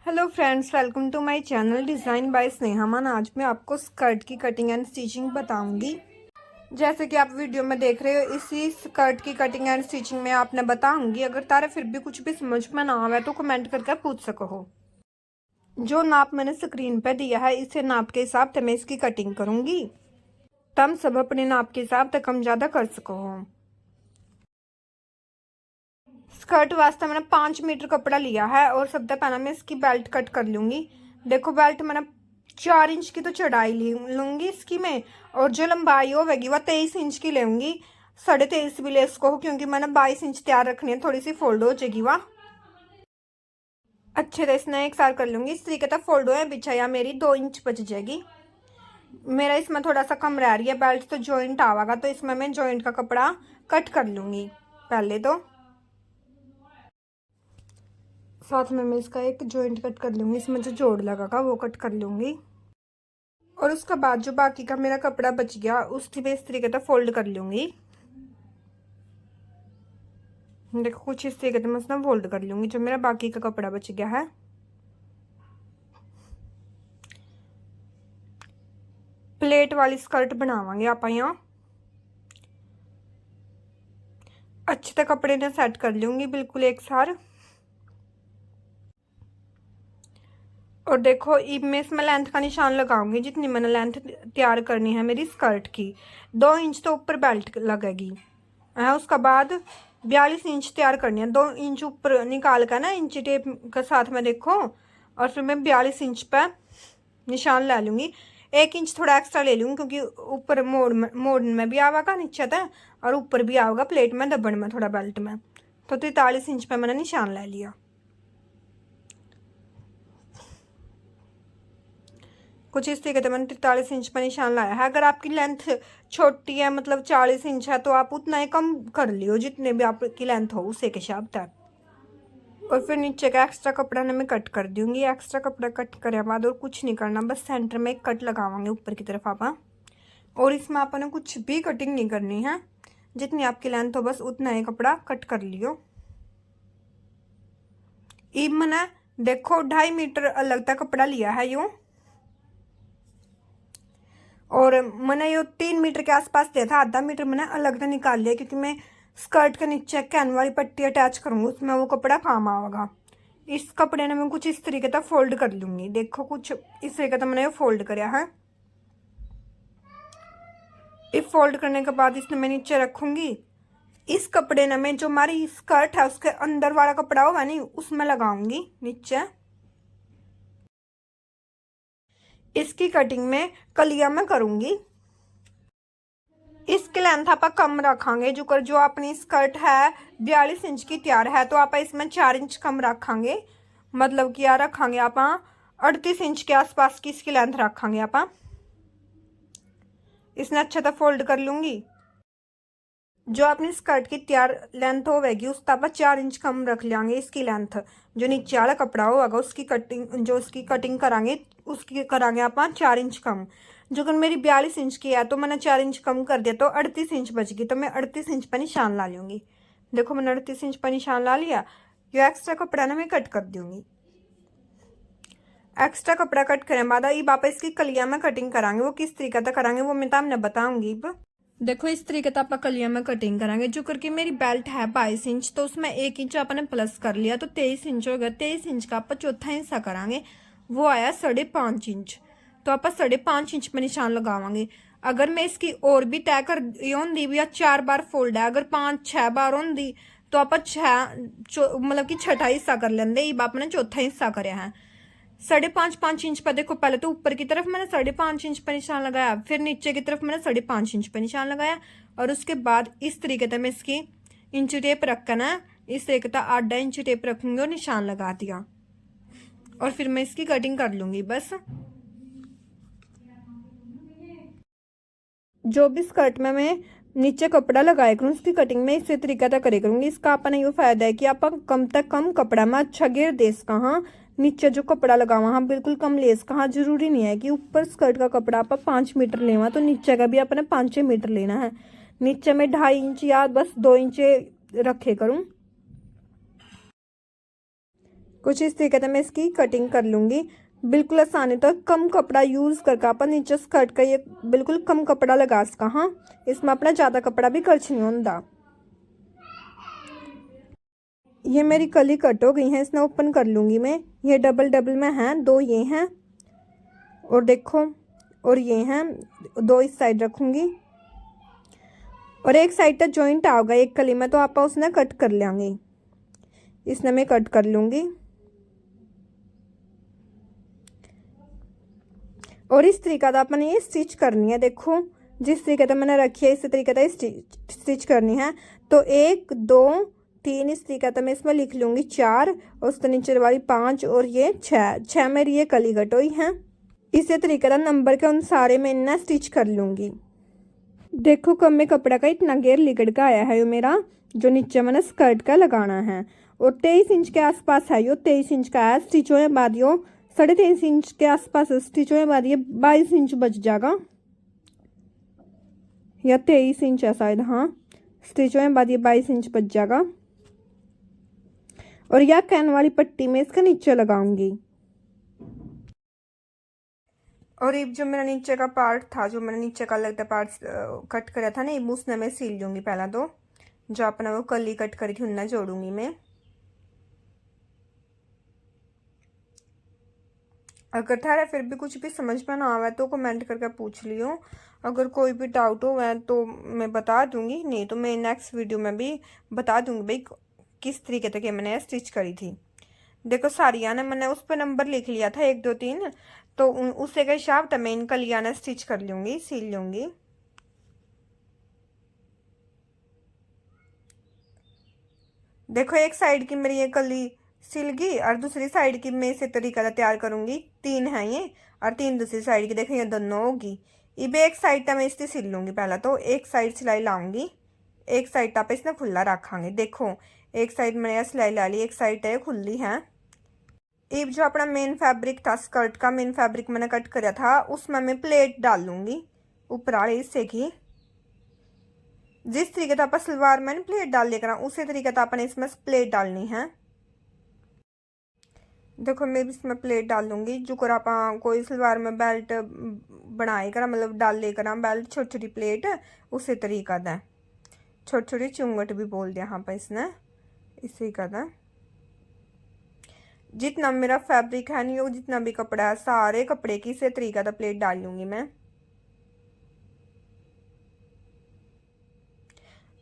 Hello friends, welcome to my channel design by Sneha Maan. आज मैं आपको स्कर्ट की कटिंग एंड स्टिचिंग बताऊंगी। जैसे कि आप वीडियो में देख रहे हो, इसी स्कर्ट की कटिंग एंड स्टिचिंग में आपने बताऊंगी। अगर तारा फिर भी कुछ भी समझ में ना आवे तो कमेंट करके पूछ सको हो। जो नाप मैंने स्क्रीन पर दिया है, इसे नाप के हिसाब से मैं इसकी कटिंग करूंगी। तब सब अपने नाप के हिसाब से कम ज़्यादा कर सको हो। स्कर्ट वास्ते मैंने 5 मीटर कपड़ा लिया है और सबसे पहले मैं इसकी बेल्ट कट कर लूँगी। देखो, बेल्ट मैंने 4 इंच की तो चढ़ाई लूँगी इसकी मैं, और जो लंबाई होगी वह 23 इंच की लूँगी। 23.5 भी ले इसको, क्योंकि मैंने 22 इंच तैयार रखनी है, थोड़ी सी फोल्ड हो जाएगी वह अच्छे से। इसने एक सार कर लूँगी। इस तरीके का फोल्ड है बिछाया मेरी 2 इंच बच जाएगी। मेरा इसमें थोड़ा सा कम रह रही है बेल्ट, तो जॉइंट आवेगा, तो इसमें मैं जॉइंट का कपड़ा कट कर लूँगी। पहले तो साथ में मैं इसका एक जॉइंट कट कर लूँगी, इसमें जो जोड़ लगागा वो कट कर लूँगी। और उसके बाद जो बाकी का मेरा कपड़ा बच गया उसकी मैं इस तरीके से फोल्ड कर लूँगी। देखो, कुछ इस तरीके से मैं उसमें फोल्ड कर लूँगी जो मेरा बाकी का कपड़ा बच गया है। प्लेट वाली स्कर्ट बनावांगे आप यहाँ। अच्छे से कपड़े ने सेट कर लूँगी बिल्कुल एक सार। और देखो, मैं इसमें लेंथ का निशान लगाऊंगी जितनी मैंने लेंथ तैयार करनी है मेरी स्कर्ट की। 2 इंच तो ऊपर बेल्ट लगेगी है। उसके बाद 42 इंच तैयार करनी है। 2 इंच ऊपर निकाल कर ना इंची टेप के साथ में देखो, और फिर मैं 42 इंच पे निशान ले लूँगी। 1 इंच थोड़ा एक्स्ट्रा ले लूँगी, क्योंकि ऊपर मोड़ में भी आवेगा नीचे तक, और ऊपर भी आवेगा प्लेट में दबड़ में थोड़ा बेल्ट में। तो 43 इंच पे मैंने निशान ले लिया। कुछ इस तरीके से मैंने 43 इंच पर निशान लाया है। अगर आपकी लेंथ छोटी है, मतलब 40 इंच है, तो आप उतना ही कम कर लियो जितने भी आपकी लेंथ हो उसे के हिसाब तक। और फिर नीचे का एक्स्ट्रा कपड़ा ना मैं कट कर दूंगी। एक्स्ट्रा कपड़ा कट करे बाद और कुछ नहीं करना, बस सेंटर में एक कट लगावांगे ऊपर की तरफ आप। और इसमें आपने कुछ भी कटिंग नहीं करनी है, जितनी आपकी लेंथ हो बस उतना ही कपड़ा कट कर लियो। ई मैंने देखो 2.5 मीटर अलग तक कपड़ा लिया है यूँ, और मैंने ये 3 मीटर के आसपास दिया था। आधा मीटर मैंने अलग से निकाल लिया, क्योंकि मैं स्कर्ट के नीचे कैन वाली पट्टी अटैच करूँगी, उसमें वो कपड़ा काम आएगा। इस कपड़े ने मैं कुछ इस तरीके से फोल्ड कर लूँगी। देखो, कुछ इस तरीके से मैंने फोल्ड कराया है। इस फोल्ड करने के बाद इसने मैं नीचे रखूँगी। इस कपड़े ने मैं जो हमारी स्कर्ट है उसके अंदर वाला कपड़ा होगा नहीं, उसमें लगाऊंगी नीचे। इसकी कटिंग में कलिया में करूँगी। इसकी लेंथ आप कम रखांगे। जो अपनी स्कर्ट है 42 इंच की तैयार है, तो आप इसमें 4 इंच कम रखांगे। मतलब कि यार रखांगे आप 38 इंच के आसपास की इसकी लेंथ रखांगे आप। इसने अच्छा तो फोल्ड कर लूँगी। जो अपनी स्कर्ट की तैयार लेंथ होगी उस तब 4 इंच कम रख लेंगे इसकी लेंथ। जो नीचे वाला कपड़ा होगा उसकी कटिंग, जो उसकी कटिंग करांगे उसकी करांगे आप 4 इंच कम। जो अगर मेरी 42 इंच की है तो मैंने 4 इंच कम कर दिया, तो 38 इंच बच गई, तो मैं 38 इंच पर निशान ला लूँगी। देखो, मैंने 38 इंच पर निशान ला लिया। जो एक्स्ट्रा कपड़ा ना मैं कट कर दूँगी। एक्स्ट्रा कपड़ा कट करने बाद अब आप इसकी कलिया में कटिंग करांगे। वो किस तरीके से करांगे वो मैं तो बताऊँगी। देखो, इस तरीके से आप कलिया में कटिंग करांगे। जो करके मेरी बेल्ट है 22 इंच, तो उसमें 1 इंच आपने प्लस कर लिया, तो 23 इंच हो गया। 23 इंच का आप चौथा हिस्सा करांगे, वो आया 5.5 इंच। तो आप 5.5 इंच में निशान लगावांगे। अगर मैं इसकी और भी तय कर होंगी भी, या 4 बार फोल्ड है, अगर 5-6 बार होंगी तो आप 6 मतलब कि छठा हिस्सा कर लेंगे। अब आपने चौथा हिस्सा कराया है। 5.5 इंच पर देखो, पहले तो ऊपर की तरफ मैंने 5.5 इंच पर निशान लगाया, फिर नीचे की तरफ मैंने 5.5 इंच पर निशान लगाया, और उसके बाद इस तरीके से मैं इसकी इंची टेप रखकर ना इस तरीके से 8 इंची टेप रखूंगी और निशान लगा दिया। और फिर मैं इसकी कटिंग कर लूंगी बस। जो भी स्कर्ट में मैं नीचे कपड़ा लगाया करूँ उसकी कटिंग में इसी तरीके से करे करूँगी। इसका अपना ये फायदा है कि आप कम तक कम कपड़ा में अच्छा घेर दे कहाँ नीचे जो कपड़ा लगा वहाँ बिल्कुल कम लेस कहाँ। जरूरी नहीं है कि ऊपर स्कर्ट का कपड़ा आप 5 मीटर लेवा, तो नीचे का भी अपने 5-6 मीटर लेना है। नीचे में 2.5 इंच या बस 2 इंच रखे करूँ। कुछ इस तरीके से मैं इसकी कटिंग कर लूँगी। बिल्कुल आसानी तो कम कपड़ा यूज़ करके अपन नीचे स्कर्ट का ये बिल्कुल कम कपड़ा लगा सका। हाँ, इसमें अपना ज़्यादा कपड़ा भी खर्च नहीं होता। ये मेरी कली कट हो गई है, इसने ओपन कर लूँगी मैं। ये डबल डबल में हैं, 2 ये हैं और देखो, और ये हैं 2 इस साइड रखूँगी और एक साइड तक जॉइंट आओगा एक कली में, तो आप उसने कट कर लेंगे। इसने मैं कट कर लूँगी और इस तरीका से अपन ये स्टिच करनी है। देखो जिस तरीके से मैंने रखी है इसी तरीके से स्टिच करनी है। तो 1 2 3 इस तरीके से मैं इसमें लिख लूँगी 4 और उसके नीचे वाली 5 और ये 6 मेरी ये कली कट हुई है। इसी तरीके से नंबर के अनुसार मैं इन्हें स्टिच कर लूँगी। देखो कम में कपड़ा का इतना घेर लिकड़ का आया है, ये मेरा जो नीचे मैंने स्कर्ट का लगाना है और 23 इंच के आसपास है। यो 23 इंच का है। स्टिच होने बाद यो 23.5 इंच के आसपास स्टिच होने बाद ये 22 इंच बच जाएगा या 23 इंच है शायद। हाँ, स्टिच होने बाद ये 22 इंच बच जाएगा और यह कैन वाली पट्टी में इसके नीचे लगाऊंगी। और ये जो मेरा नीचे का पार्ट था, जो मैंने नीचे का लगता पार्ट कट करा था ना, ये उसने मैं सील लूँगी। पहला तो जो अपना वो कली कट करी थी उन्हें जोड़ूंगी मैं। अगर थारा फिर भी कुछ भी समझ में ना आवे तो कमेंट करके पूछ लियो। अगर कोई भी डाउट हो वह तो मैं बता दूंगी, नहीं तो मैं नेक्स्ट वीडियो में भी बता दूंगी भाई किस तरीके तक मैंने स्टिच करी थी। देखो साड़ियाँ ने मैंने उस पर नंबर लिख लिया था 1 2 3, तो उससे का हिसाब था मैं इन कलियाँ ने स्टिच कर लूँगी, सील लूँगी। देखो एक साइड की मेरी ये कली सिल गई और दूसरी साइड की मैं इसी तरीका से तैयार करूंगी। 3 है ये और 3 दूसरी साइड की। देखो ये दोनों होगी। अब एक साइड तक मैं इससे सिल लूँगी। पहला तो एक साइड सिलाई लाऊंगी, एक साइड तक इसने खुला रखांगे। देखो एक साइड मैंने सिलाई ला ली, एक साइड है खुली है। अब जो अपना मेन फैब्रिक था स्कर्ट का, मेन फैब्रिक मैंने कट कराया था उसमें मैं प्लेट डाल लूँगी ऊपर वाले हिस्से की। जिस तरीके से आप सलवार में प्लेट डाल लेकर उसी तरीके से आपने इसमें प्लेट डालनी है। देखो मैं भी इसमें प्लेट डाल लूँगी। जो कर आप कोई सलवार में बेल्ट बनाए कर मतलब डाल लेकर बेल्ट छोटी छोटी प्लेट उसी तरीका दा, छोटी छोटी चुंगट भी बोल दिया यहाँ पर इसने, इसी का था। जितना मेरा फैब्रिक है नहीं वो जितना भी कपड़ा है सारे कपड़े की इसी तरीका का प्लेट डाल लूँगी मैं।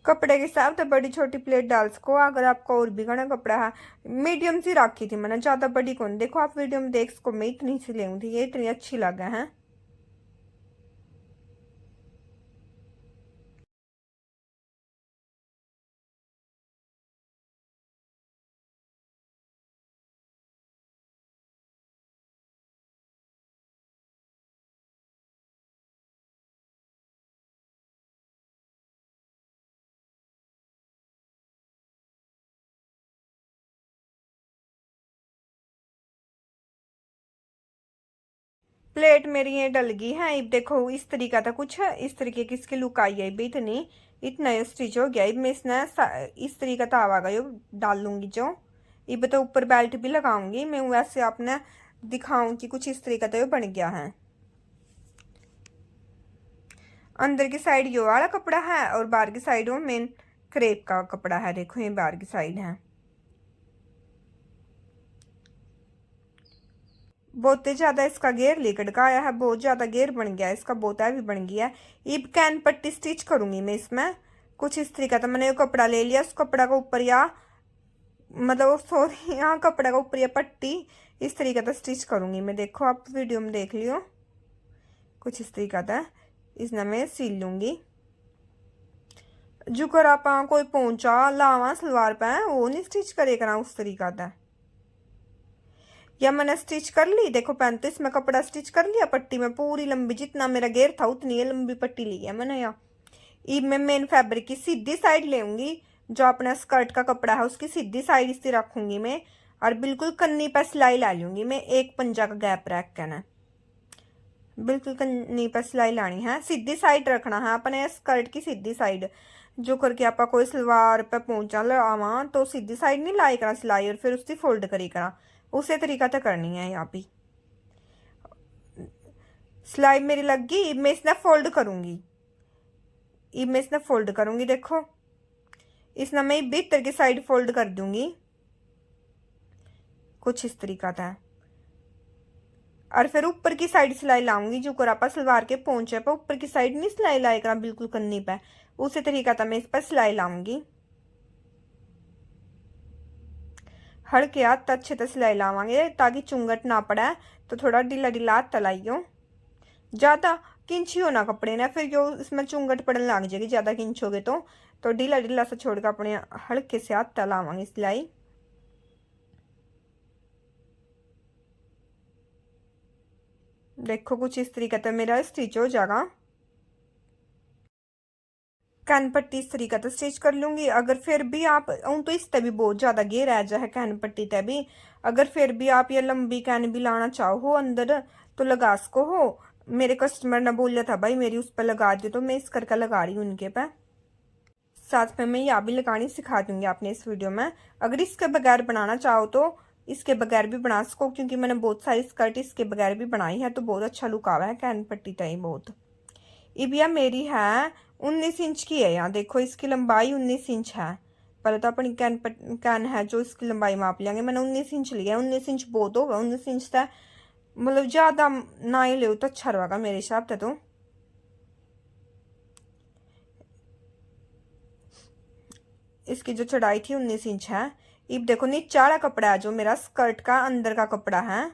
कपड़े के हिसाब से बड़ी छोटी प्लेट डाल सको। अगर आपका और भी घना कपड़ा है, मीडियम सी रखी थी मैंने, ज़्यादा बड़ी कौन। देखो आप वीडियो में देख सको मैं इतनी सी ले थी, ये इतनी अच्छी लगा है। प्लेट मेरी ये डल गई है। अब देखो इस तरीका था कुछ इस तरीके की इसकी लुक आई है। भी इतनी इतना स्टिच हो गया। मैं इसने इस तरीका था आवागा यो डाल लूंगी जो। अब तो ऊपर बेल्ट भी लगाऊंगी मैं, वैसे आपने दिखाऊं कि कुछ इस तरीका था यो बन गया है। अंदर की साइड यो वाला कपड़ा है और बाहर की साइड वो मेन क्रेप का कपड़ा है। देखो ये बाहर की साइड है। बहुत ज्यादा इसका घेर लिकड़ का आया है, बहुत ज्यादा घेर बन गया है इसका, बहुत भी बन गया है। अब कैन पट्टी स्टिच करूंगी मैं इसमें कुछ इस तरीका था। मैंने ये कपड़ा ले लिया, उस कपड़ा का ऊपर या मतलब सॉरी यहाँ कपड़ा का ऊपर या पट्टी इस तरीका था स्टिच करूंगी मैं। देखो आप वीडियो में देख लियो कुछ इस तरीका था। इसने मैं सील लूंगी। जो कर आप कोई पोंचा लावा सलवार पे वो नहीं स्टिच करेगा उस तरीका था। या मैंने स्टिच कर ली। देखो 35 में कपड़ा स्टिच कर लिया पट्टी में पूरी लंबी, जितना मेरा घेर था उतनी लंबी पट्टी ली है मैंने। यहाँ अब मैं मेन फैब्रिक की सीधी साइड लेंगी, जो अपना स्कर्ट का कपड़ा है उसकी सीधी साइड इसे रखूंगी मैं और बिल्कुल कन्नी पर सिलाई ला लूंगी मैं। एक पंजा का गैप रख के ना बिल्कुल कन्नी पर सिलाई लानी है। सीधी साइड रखना है अपने स्कर्ट की सीधी साइड। जो करके आप कोई सलवार पे पहुंचा लावा तो सीधी साइड नहीं लाई करा सिलाई और फिर उसकी फोल्ड करी करा। उसे तरीका तो करनी है। यहाँ भी सिलाई मेरी लग गई, मैं इसने फोल्ड करूंगी, अब मैं इसने फोल्ड करूंगी। देखो इसने मैं भीतर की साइड फोल्ड कर दूंगी कुछ इस तरीका था। और फिर ऊपर की साइड सिलाई लाऊंगी, जो कर आप सलवार के पोंचे पे ऊपर की साइड नहीं सिलाई लाए करा बिल्कुल कन्नी पे, उसी तरीका था मैं इस पर सिलाई लाऊंगी। हल्के हाथ अच्छे से सिलाई लावांगे ताकि चुंगट ना पड़े। तो थोड़ा ढीला ढीला हाथ तलाइयो, ज़्यादा किंची हो ना कपड़े ना, फिर जो इसमें चुंगट पड़ने लग जाएगी ज़्यादा किंचोगे तो ढीला ढीला सा छोड़कर अपने हल्के से हाथ तलावांगे सिलाई। देखो कुछ इस तरीके से मेरा स्टिच हो जाएगा। कैन पट्टी इस तरीके से स्टिच कर लूंगी। अगर फिर भी आप तो इस पे भी बहुत ज़्यादा घेर रह जाए कैन पट्टी ते भी, अगर फिर भी आप ये लंबी कैन भी लाना चाहो अंदर तो लगा सको हो। मेरे कस्टमर ने बोला था भाई मेरी उस पर लगा दी, तो मैं इस करके लगा रही हूँ उनके पे। साथ में मैं यहाँ भी लगानी सिखा दूंगी आपने इस वीडियो में। अगर इसके बगैर बनाना चाहो तो इसके बगैर भी बना सको, क्योंकि मैंने बहुत सारी स्कर्ट इसके बगैर भी बनाई है तो बहुत अच्छा लुक आवा है कैन पट्टी तय बहुत। इबिया मेरी है 19 इंच की है। यहाँ देखो इसकी लंबाई 19 इंच है। पहले तो अपनी कैन है जो इसकी लंबाई माप लेंगे। मैंने 19 इंच लिया, 19 इंच बहुत होगा। 19 इंच था मतलब ज़्यादा ना ही ले तो अच्छा रहेगा मेरे हिसाब से। तो इसकी जो चौड़ाई थी 19 इंच है। अब देखो नीचे वाला कपड़ा है जो मेरा स्कर्ट का अंदर का कपड़ा है,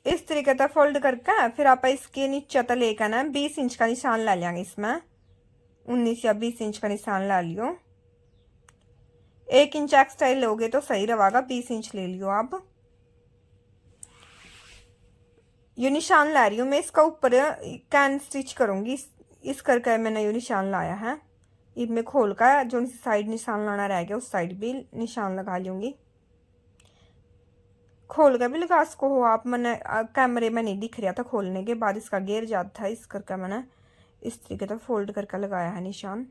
इस तरीके से फोल्ड करके फिर आप इसके नीचे तक लेकर ना 20 इंच का निशान ला लेंगे। इसमें 19 या 20 इंच का निशान ला लियो। 1 इंच एक्स्ट्रा लोगे तो सही रहेगा, 20 इंच ले लियो आप। ये निशान ला रही हूँ मैं, इसका ऊपर कैन स्टिच करूंगी। इस करके मैंने ये निशान लाया है। अब मैं खोल कर जो साइड निशान लाना रह गया उस साइड भी निशान लगा लूंगी। खोल कर भी लगा सको हो आप, मैंने कैमरे में नहीं दिख रहा था खोलने के बाद, इसका घेर जाता था इस करके मैंने इस तरीके से फोल्ड करके लगाया है निशान।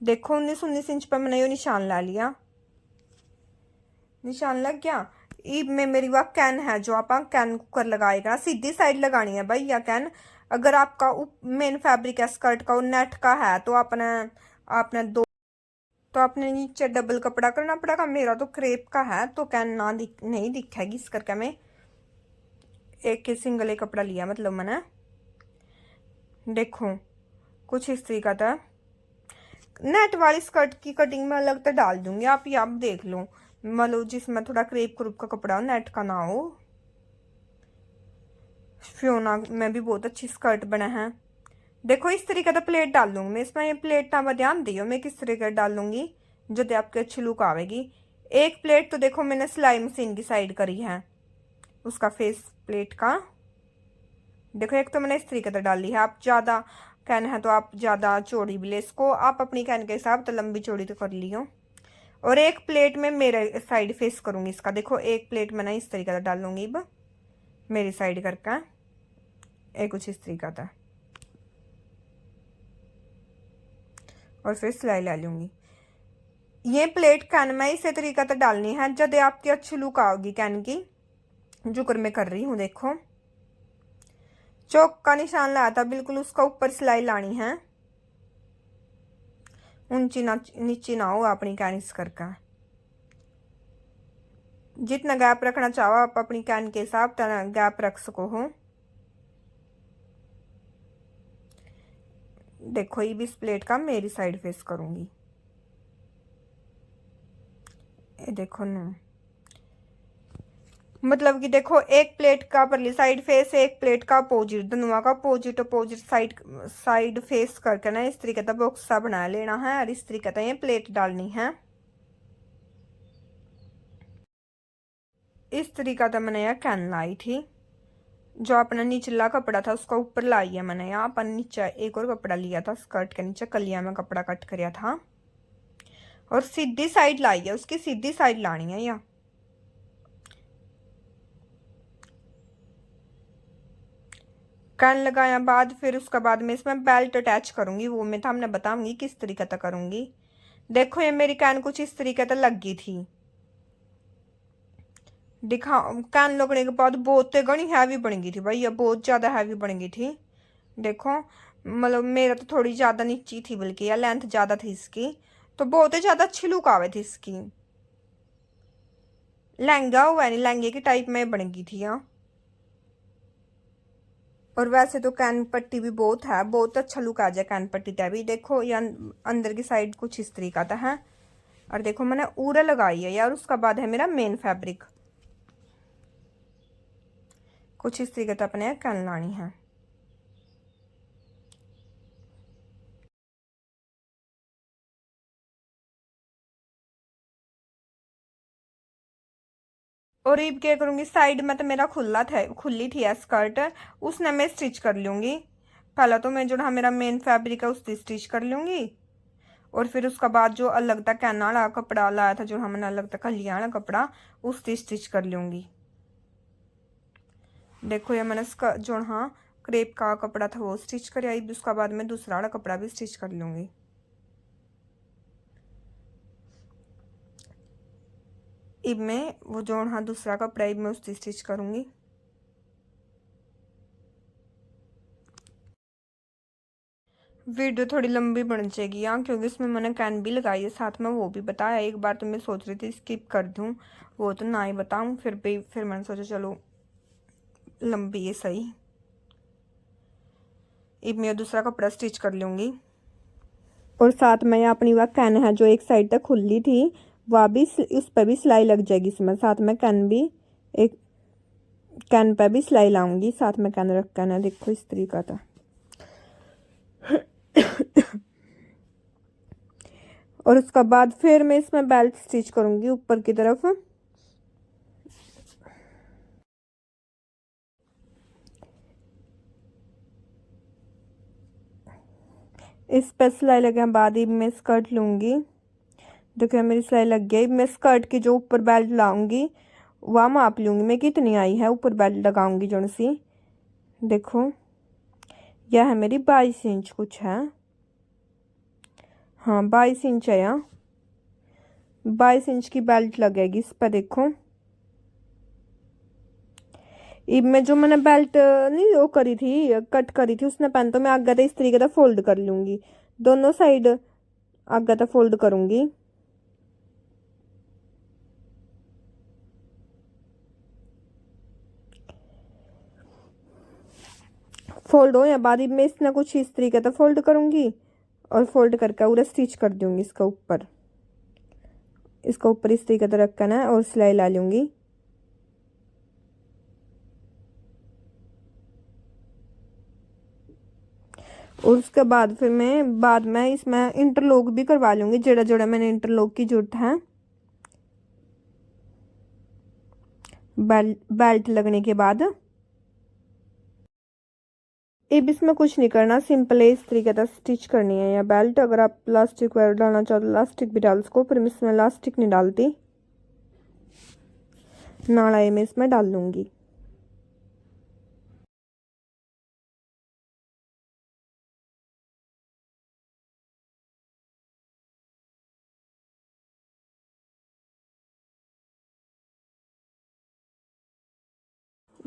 देखो 19 इंच पर मैंने ये निशान ला लिया, निशान लग गया। ईब में मेरी वह कैन है जो आप कैन कुकर लगाएगा सीधी साइड लगानी है भाई या कैन। अगर आपका मेन फैब्रिक है स्कर्ट का और नेट का है तो आपने आपने दो तो आपने नीचे डबल कपड़ा करना पड़ेगा। मेरा तो क्रेप का है तो कैन ना नहीं दिखेगी, इस करके मैं एक सिंगल एक कपड़ा लिया मतलब मैंने। देखो कुछ इस तरीका था। नेट वाली स्कर्ट की कटिंग में अलग तो डाल दूंगी, आप ये आप देख लो मतलब जिसमें थोड़ा क्रेप क्रूप का कपड़ा हो नेट का ना हो। फ्योना में भी बहुत अच्छी स्कर्ट बना है। देखो इस तरीके का प्लेट डाल लूंगी मैं इसमें। ये प्लेट ना ध्यान दियो मैं किस तरीके डालूंगी जो आपके अच्छी लुक आवेगी। एक प्लेट तो देखो मैंने सिलाई मशीन की साइड करी है उसका फेस प्लेट का। देखो एक तो मैंने इस तरीके से डाली है। आप ज़्यादा कैन है तो आप ज़्यादा चौड़ी भी ले इसको, आप अपनी कैन के हिसाब तो लंबी चौड़ी तो कर लियो। और एक प्लेट में मेरे साइड फेस करूंगी इसका। देखो एक प्लेट मैंने इस तरीके से डाल लूंगी अब मेरी साइड करके एक कुछ इस तरीका था, और फिर सिलाई ला लूंगी। ये प्लेट कैन में इसी तरीका से डालनी है जब आपकी अच्छी लुक आओगी कैन की, जो कर मैं कर रही हूँ। देखो चौक का निशान लाया था बिल्कुल उसका ऊपर सिलाई लानी है, ऊंची ना नीची ना हो अपनी कैन इस करके। जितना गैप रखना चाहो आप अपनी कैन के हिसाब गैप रख सको हो। देखो ये भी इस प्लेट का मेरी साइड फेस करूंगी। ये देखो ना मतलब कि देखो एक प्लेट का परली साइड फेस, एक प्लेट का अपोजिट, दोनों का अपोजिट अपोजिट साइड फेस करके ना इस तरीके का बॉक्स सा बना लेना है और इस तरीके से ये प्लेट डालनी है। इस तरीका था मैंने यह कैन लाई थी। जो अपना निचला कपड़ा था उसका ऊपर लाई है मैंने। यहाँ पर नीचे एक और कपड़ा लिया था स्कर्ट के नीचे कलिया में कपड़ा कट कराया था और सीधी साइड लाई है, उसकी सीधी साइड लानी है। यहाँ कैन लगाया बाद फिर उसके बाद में इसमें बेल्ट अटैच करूंगी, वो मैं तो हमने बताऊंगी किस तरीके से करूंगी। देखो ये मेरी कैन कुछ इस तरीके से लग गई थी। दिखा कैन लगने के बाद बहुत घनी हैवी बन गई थी भाई, ये बहुत ज़्यादा हैवी बन गई थी। देखो मतलब मेरा तो थोड़ी ज़्यादा नीची थी, बल्कि या लेंथ ज़्यादा थी इसकी, तो बहुत ही ज़्यादा अच्छी लुक आवे थी इसकी। लहंगा हुआ नहीं, लहंगे की टाइप में बन गई थी यहाँ। और वैसे तो कैन पट्टी भी बहुत है, बहुत अच्छा लुक आ जाए कैन पट्टी का भी। देखो या अंदर की साइड कुछ इस तरीका का है। और देखो मैंने ऊरा लगाई है यार, उसका बाद है मेरा मेन फैब्रिक। कुछ इस तरीके से अपने कैन लानी है। और अब क्या करूँगी, साइड में तो मेरा खुली थी स्कर्ट, उसने मैं स्टिच कर लूँगी। पहला तो मैं जो है मेरा मेन फैब्रिक है उसकी स्टिच कर लूँगी, और फिर उसका बाद जो अलग था कैन वाला कपड़ा लाया था, जो हमने अलग था कलिया वाला कपड़ा, उसकी स्टिच कर लूँगी। देखो ये मैंने जो हाँ क्रेप का कपड़ा था वो स्टिच कर आई, उसका बाद में दूसरा वाला कपड़ा भी स्टिच कर लूँगी। अब मैं वो जो हाँ दूसरा कपड़ा अब मैं उसकी स्टिच करूँगी। वीडियो थोड़ी लंबी बन जाएगी यहाँ, क्योंकि इसमें मैंने कैन भी लगाई है, साथ में वो भी बताया। एक बार तो मैं सोच रही थी स्किप कर दूँ, वो तो ना ही बताऊँ, फिर मैंने सोचा चलो लंबी है सही। अब मैं दूसरा कपड़ा स्टिच कर लूँगी। और साथ में अपनी वह कैन है जो एक साइड तक खुली थी, वह भी उस पर भी सिलाई लग जाएगी इसमें। साथ में कैन भी एक कैन पर भी सिलाई लाऊंगी, साथ में कैन रख कैन। देखो इस तरीका था। और उसका बाद फिर मैं इसमें बेल्ट स्टिच करूंगी ऊपर की तरफ। इस पर सिलाई लगने के बाद ही मैं स्कर्ट लूंगी। देखो मेरी सिलाई लग गई। मैं स्कर्ट की जो ऊपर बेल्ट लाऊंगी वह माप लूंगी मैं कितनी आई है, ऊपर बेल्ट लगाऊंगी जो सी। देखो यह है मेरी 22 इंच कुछ है, हाँ 22 इंच है यहाँ। 22 इंच की बेल्ट लगेगी इस पर। देखो अब मैं जो मैंने बेल्ट नहीं वो करी थी, कट करी थी, उसने पहन तो मैं आगे तो इस तरीके से फोल्ड कर लूंगी, दोनों साइड आगे तो फोल्ड करूंगी। फोल्ड हो या बाद में इसने कुछ इस तरीके से फोल्ड करूंगी, और फोल्ड करके पूरा स्टिच कर दूंगी इसका ऊपर। इसका ऊपर इस तरीके से रखना है और सिलाई ला लूंगी। और उसके बाद फिर मैं बाद में इसमें इंटरलॉक भी करवा लूंगी, जड़ा जड़ा मैंने इंटरलॉक की जरूरत है। बेल्ट लगने के बाद अब इसमें कुछ नहीं करना, सिंपल है इस तरीके से स्टिच करनी है या बेल्ट। अगर आप प्लास्टिक वगैरह डालना चाहो तो प्लास्टिक भी डाल सको, पर मैं इसमें प्लास्टिक नहीं डालती, नाड़ा मैं इसमें डाल लूंगी।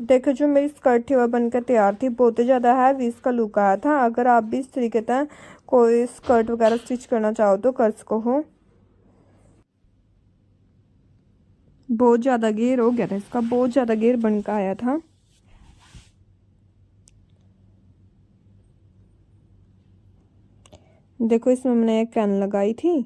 देखो जो मेरी स्कर्ट थी वह बनकर तैयार थी, बहुत ही ज़्यादा हैवी इसका लुक आया था। अगर आप भी इस तरीके से कोई स्कर्ट वगैरह स्टिच करना चाहो तो कर सको हो। बहुत ज़्यादा घेर हो गया था इसका, बहुत ज़्यादा घेर बनकर आया था। देखो इसमें मैंने एक कैन लगाई थी,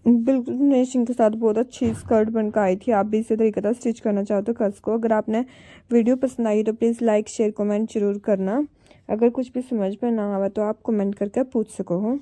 बिल्कुल फिनिशिंग के साथ बहुत अच्छी स्कर्ट बनकर आई थी। आप भी इसी तरीके से स्टिच करना चाहो तो कर सको। अगर आपने वीडियो पसंद आई तो प्लीज़ लाइक शेयर कमेंट जरूर करना। अगर कुछ भी समझ में ना आवा तो आप कमेंट करके पूछ सको हो।